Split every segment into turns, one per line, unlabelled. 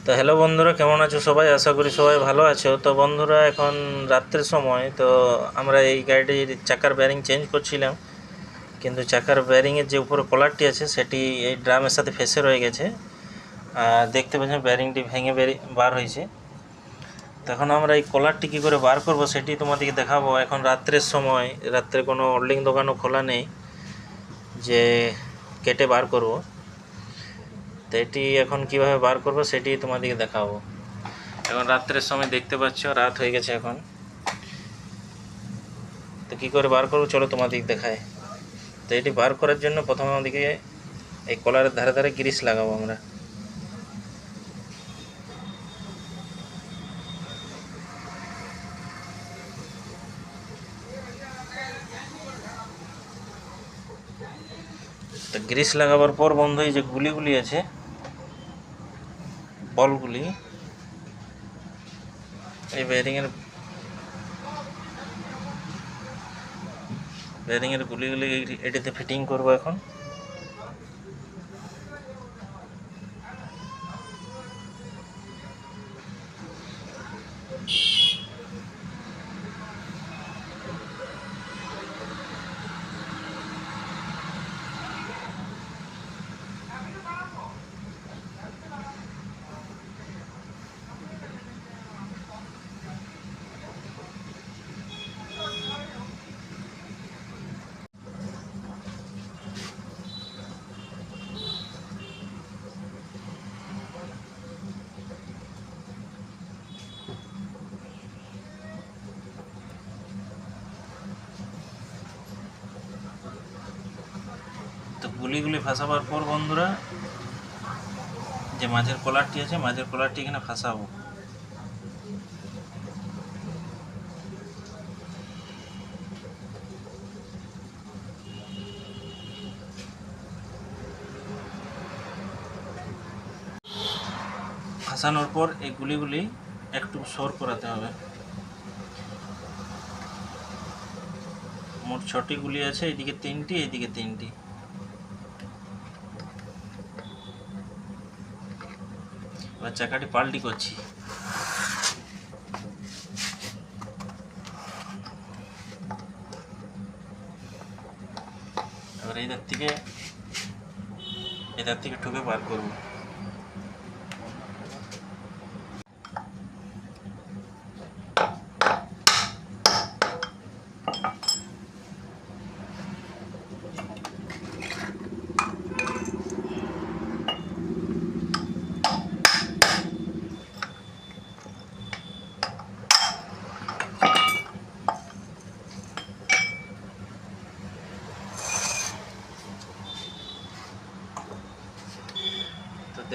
তো হ্যালো বন্ধুরা, কেমন আছো সবাই? আশা করি সবাই ভালো আছো। তো বন্ধুরা, এখন রাত্রের সময়, তো আমরা এই গাড়িটির চাকার ব্যারিং চেঞ্জ করছিলাম, কিন্তু চাকার ব্যারিংয়ের যে উপরে কলারটি আছে সেটি এই ড্রামের সাথে ফেসে রয়ে গেছে। আর দেখতে পাচ্ছেন ব্যারিংটি ভেঙে বার হয়েছে। তখন আমরা এই কলারটি কী করে বার করব সেটি তোমাদেরকে দেখাবো। এখন রাত্রের সময়, রাত্রে কোনো ওয়েল্ডিং দোকানও খোলা নেই যে কেটে বার করব। তো এটি এখন কীভাবে বার করব সেটি তোমাদেরকে দেখাবো। এখন রাত্রের সময় দেখতে পাচ্ছ, রাত হয়ে গেছে এখন। তো কী করে বার করবো চলো তোমাদেরকে দেখায়। তো এটি বার করার জন্য প্রথমে আমাদেরকে এই কলারের ধারে ধারে গ্রিস লাগাবো আমরা। তো গ্রিস লাগাবার পর বন্ধু, এই যে গুলিগুলি আছে, বলগুলি, এই ব্যারিংয়ের গুলিগুলি এটিতে ফিটিং করবো এখন। তো গুলিগুলি ফাঁসাবার পর বন্ধুরা, যে মাঝের কলারটি আছে, মাঝের কলারটি এখানে ফাঁসাবো। ফাঁসানোর পর এই গুলিগুলি একটু সর করাতে হবে। মোট 6টি গুলি আছে, এইদিকে 3টি, এইদিকে 3টি। এবার চাকাটি পাল্টি করছি। এবার এই ধার থেকে ঠুকে বার করবো।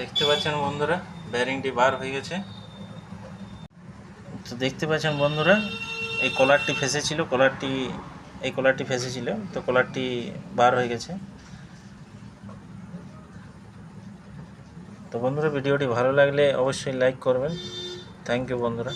দেখতে পাচ্ছেন বন্ধুরা, ব্যারিংটি বার হয়ে গেছে। তো দেখতে পাচ্ছেন বন্ধুরা, এই কলারটি ফেসেছিল, এই কলারটি ফেসেছিল, তো কলারটি বার হয়ে গেছে। তো বন্ধুরা, ভিডিওটি ভালো লাগলে অবশ্যই লাইক করবেন। থ্যাংক ইউ বন্ধুরা।